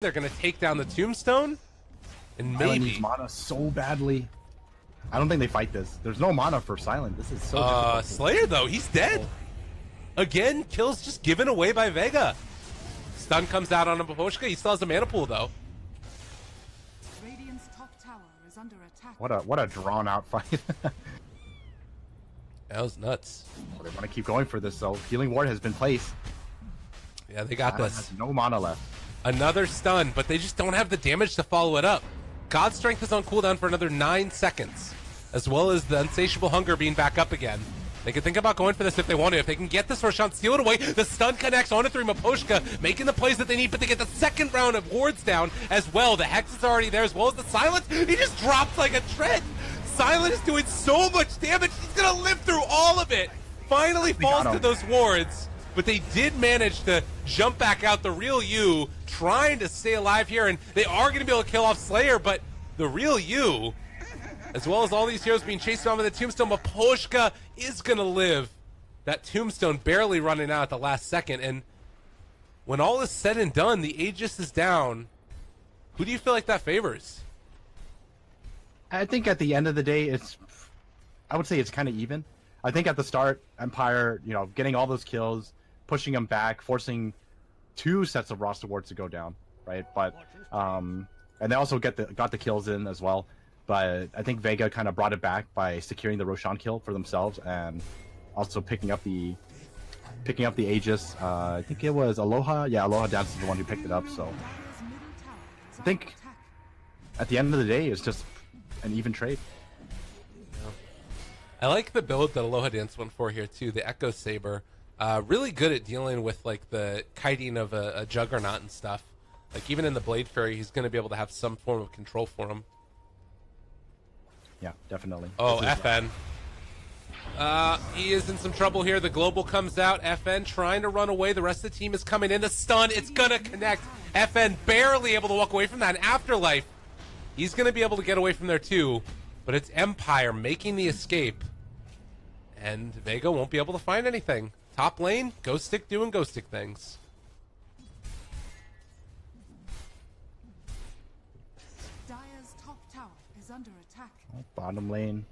They're going to take down the tombstone, and Silent maybe needs mana so badly. I don't think they fight this. There's no mana for Silent. This is so difficult. Slayer though, he's dead. Again, kills just given away by Vega. Stun comes out on a Baposhka. He still has a mana pool though. Radiant's top tower is under attack. What a drawn out fight. That was nuts. They want to keep going for this though. Healing Ward has been placed. Yeah, they got Silent this. has no mana left. Another stun, but they just don't have the damage to follow it up. God's Strength is on cooldown for another 9 seconds, as well as the Insatiable Hunger being back up again. They can think about going for this if they want to. If they can get this Roshan, steal it away, the stun connects onto 3 Maposhka, making the plays that they need, but they get the second round of wards down as well. The Hex is already there, as well as the Silence. He just drops like a tread. Silent is doing so much damage, he's going to live through all of it. Finally falls to those wards, but they did manage to jump back out. The real you trying to stay alive here, and they are going to be able to kill off Slayer, but the real you, as well as all these heroes being chased around with the tombstone, Maposhka is going to live. That tombstone barely running out at the last second, and when all is said and done, the Aegis is down. Who do you feel like that favors? I think at the end of the day, I would say it's kind of even. I think at the start, Empire, getting all those kills, pushing them back, forcing 2 sets of roster wards to go down, right? But and they also got the kills in as well. But I think Vega kind of brought it back by securing the Roshan kill for themselves and also picking up the Aegis. I think it was Aloha. Yeah, Aloha Dance is the one who picked it up. So I think at the end of the day, it's just an even trade. I like the build that Aloha Dance went for here too. The Echo Saber, really good at dealing with like the kiting of a Juggernaut and stuff. Like even in the Blade Fairy, he's going to be able to have some form of control for him. Yeah, definitely. Oh, FN. He is in some trouble here. The global comes out. FN trying to run away. The rest of the team is coming in. The stun, it's going to connect. FN barely able to walk away from that. And Afterlife, he's going to be able to get away from there too. But it's Empire making the escape. And Vega won't be able to find anything. Top lane, Ghost Stick doing Ghost Stick things. Dire's top tower is under attack. Bottom lane.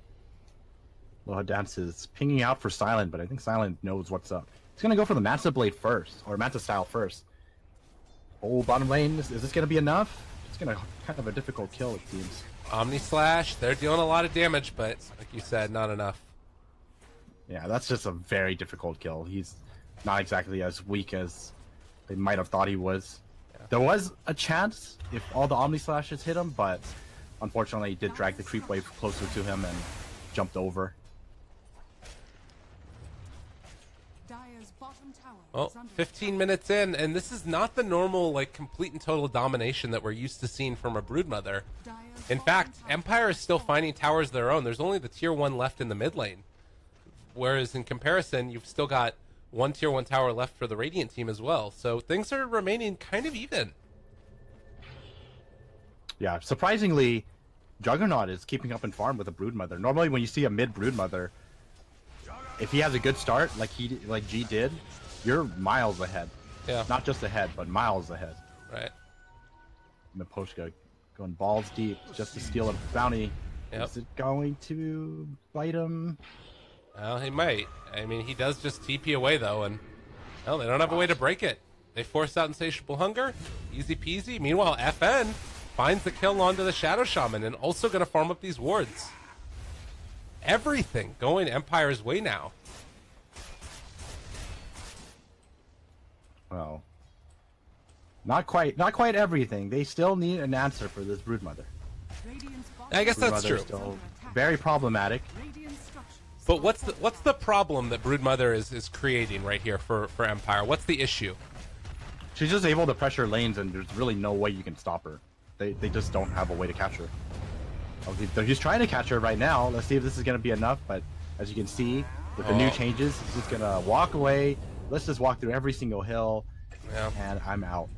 Aloha Dance is pinging out for Silent, but I think Silent knows what's up. He's going to go for the Manta Blade first, or Manta Style first. Oh, bottom lane, is this going to be enough? It's going to kind of a difficult kill, it seems. Omni Slash, they're dealing a lot of damage, but like you said, not enough. Yeah, that's just a very difficult kill. He's not exactly as weak as they might have thought he was. Yeah. There was a chance if all the Omni Slashes hit him, but unfortunately he did drag the creep wave closer to him and jumped over. Dire's bottom tower Well, is under 15 minutes in, and this is not the normal, like, complete and total domination that we're used to seeing from a Broodmother. In fact, Empire is still finding towers of their own. There's only the tier 1 left in the mid lane. Whereas in comparison, you've still got 1 tier 1 tower left for the Radiant team as well. So things are remaining kind of even. Yeah, surprisingly, Juggernaut is keeping up in farm with a Broodmother. Normally when you see a mid Broodmother, if he has a good start, like G did, you're miles ahead. Yeah. Not just ahead, but miles ahead. Right. Maposhka going balls deep just to steal a bounty. Yep. Is it going to bite him? Well, he might. I mean, he does just TP away, though, and well, they don't have a way to break it. They force out Insatiable Hunger. Easy peasy. Meanwhile, FN finds the kill onto the Shadow Shaman and also going to farm up these wards. Everything going Empire's way now. Well, not quite everything. They still need an answer for this Broodmother. Radiant's bottom I guess that's Broodmother true. is still very problematic. Radiant structures. But what's the problem that Broodmother is creating right here for Empire? What's the issue? She's just able to pressure lanes, and there's really no way you can stop her. They just don't have a way to catch her. He's trying to catch her right now. Let's see if this is going to be enough. But as you can see, with the new changes, he's just going to walk away. Let's just walk through every single hill, and I'm out.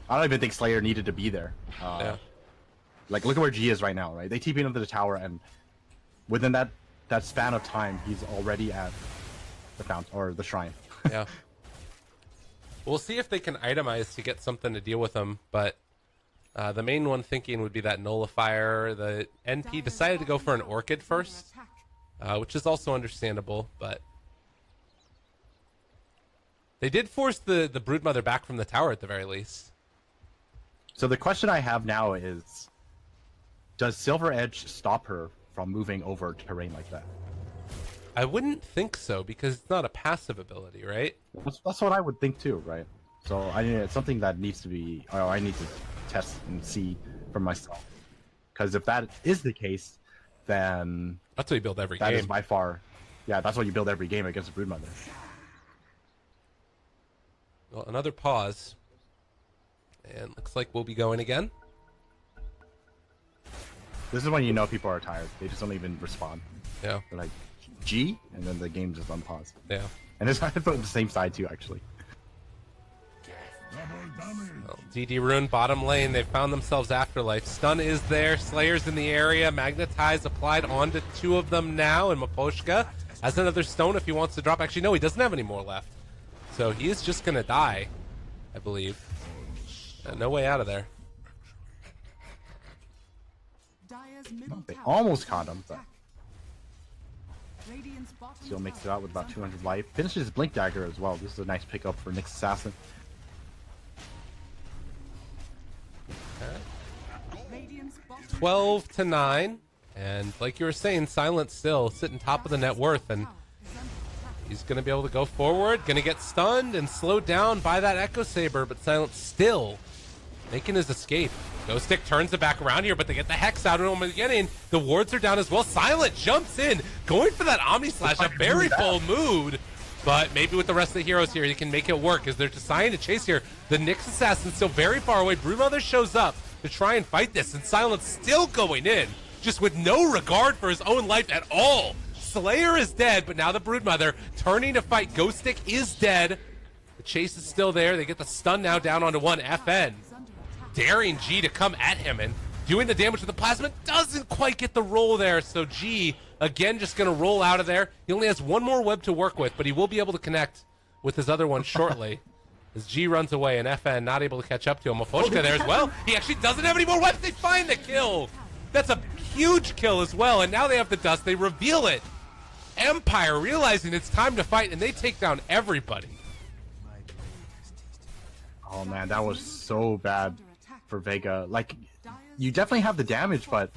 I don't even think Slayer needed to be there. Like, look at where G is right now, right? They TP'd into the tower, and within that span of time, he's already at the fountain or the shrine. Yeah. We'll see if they can itemize to get something to deal with him, but The main one thinking would be that nullifier. The NP decided to go for an Orchid first, which is also understandable, but they did force the Broodmother back from the tower at the very least. So the question I have now is, does Silver Edge stop her from moving over terrain like that? I wouldn't think so, because it's not a passive ability, right? That's what I would think too, right? So it's something that needs to be, or I need to test and see for myself. Because if that is the case, then That's what you build every that game. is by far, yeah, that's what you build every game against a Broodmother. Well, another pause. And looks like we'll be going again. This is when you know people are tired. They just don't even respond. Yeah. They're like, G, and then the game just unpause. Yeah. And it's on the same side too, actually. Well, DD Rune, bottom lane. They've found themselves Afterlife. Stun is there. Slayer's in the area. Magnetize applied onto 2 of them now. And Maposhka has another stone if he wants to drop. Actually, no, he doesn't have any more left. So he is just going to die, I believe. No way out of there. Dire's middle They tower almost is caught under him, but attack. Radiant's bottom still makes it tower out with is about under 200 attack. life. Finishes his Blink Dagger as well. This is a nice pickup for Nyx Assassin. Radiant's bottom 12 to 9. And like you were saying, Silent still sitting top of the net worth. And tower is under attack. he's going to be able to go forward. Going to get stunned and slowed down by that Echo Saber. But Silent still making his escape. Ghost Stick turns it back around here, but they get the Hex out of him again. The wards are down as well. Silent jumps in, going for that Omni Slash. A very full mood. But maybe with the rest of the heroes here, he can make it work as they're deciding to chase here. The Nyx Assassin's still very far away. Broodmother shows up to try and fight this, and Silent's still going in, just with no regard for his own life at all. Slayer is dead, but now the Broodmother turning to fight. Ghost Stick is dead. The chase is still there. They get the stun now down onto 1. FN Is under attack. daring G to come at him and doing the damage with the plasma. Doesn't quite get the roll there, so G again just going to roll out of there. He only has 1 more web to work with, but he will be able to connect with his other one shortly. As G runs away and FN not able to catch up to him. Mafoshka there as well. He actually doesn't have any more webs. They find the kill. That's a huge kill as well, and now they have the dust. They reveal it. Empire realizing it's time to fight, and they take down everybody. Oh man, that was so bad Under attack. for Vega. Like, you definitely have the damage, but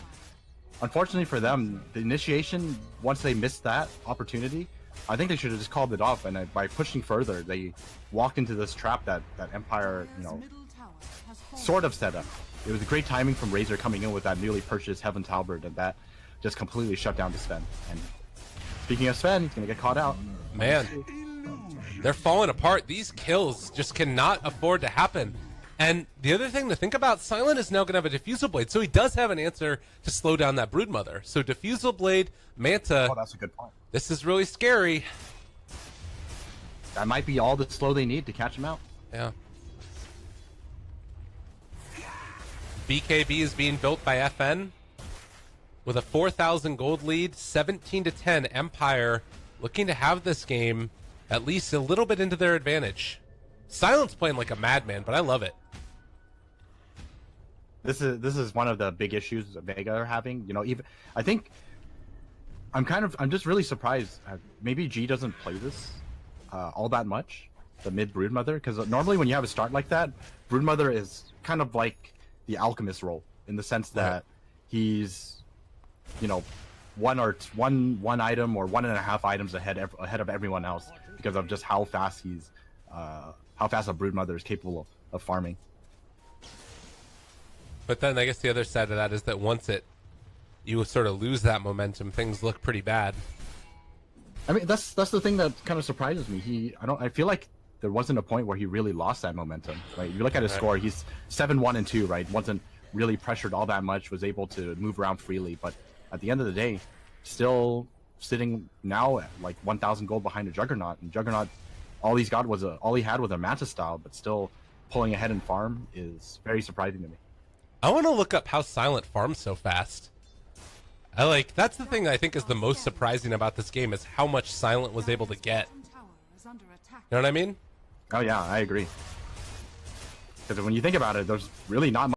unfortunately for them, the initiation, once they missed that opportunity, I think they should have just called it off. And by pushing further, they walked into this trap that Empire, you know, Dire's middle tower has fallen. sort of set up. It was great timing from Razor coming in with that newly purchased Heaven's Halberd, and that just completely shut down the Sven. And speaking of Sven, he's gonna get caught out. Man, they're falling apart. These kills just cannot afford to happen. And the other thing to think about, Silent is now going to have a Diffusal Blade, so he does have an answer to slow down that Broodmother. So Diffusal Blade, Manta, Oh, that's a good point. this is really scary. That might be all the slow they need to catch him out. Yeah. BKB is being built by FN with a 4,000 gold lead, 17 to 10. Empire looking to have this game at least a little bit into their advantage. Silent's playing like a madman, but I love it. This is one of the big issues that Vega are having. You know, even I think I'm just really surprised. Maybe G doesn't play this all that much, the mid Broodmother, because normally when you have a start like that, Broodmother is kind of like the alchemist role in the sense that he's, you know, one item or 1.5 items ahead of everyone else because of just how fast how fast a Broodmother is capable of farming. But then I guess the other side of that is that once you sort of lose that momentum, things look pretty bad. I mean, that's the thing that kind of surprises me. I feel like there wasn't a point where he really lost that momentum. Right? You look at his score, he's 7-1-2, right? Wasn't really pressured all that much, was able to move around freely, but at the end of the day, still sitting now at like 1,000 gold behind a Juggernaut, and Juggernaut, all he had was a Manta style, but still pulling ahead in farm is very surprising to me. I want to look up how Silent farms so fast. That's the thing I think is the most surprising about this game is how much Silent was able to get. Bottom tower is under attack. You know what I mean? Oh yeah, I agree. Because when you think about it, there's really not much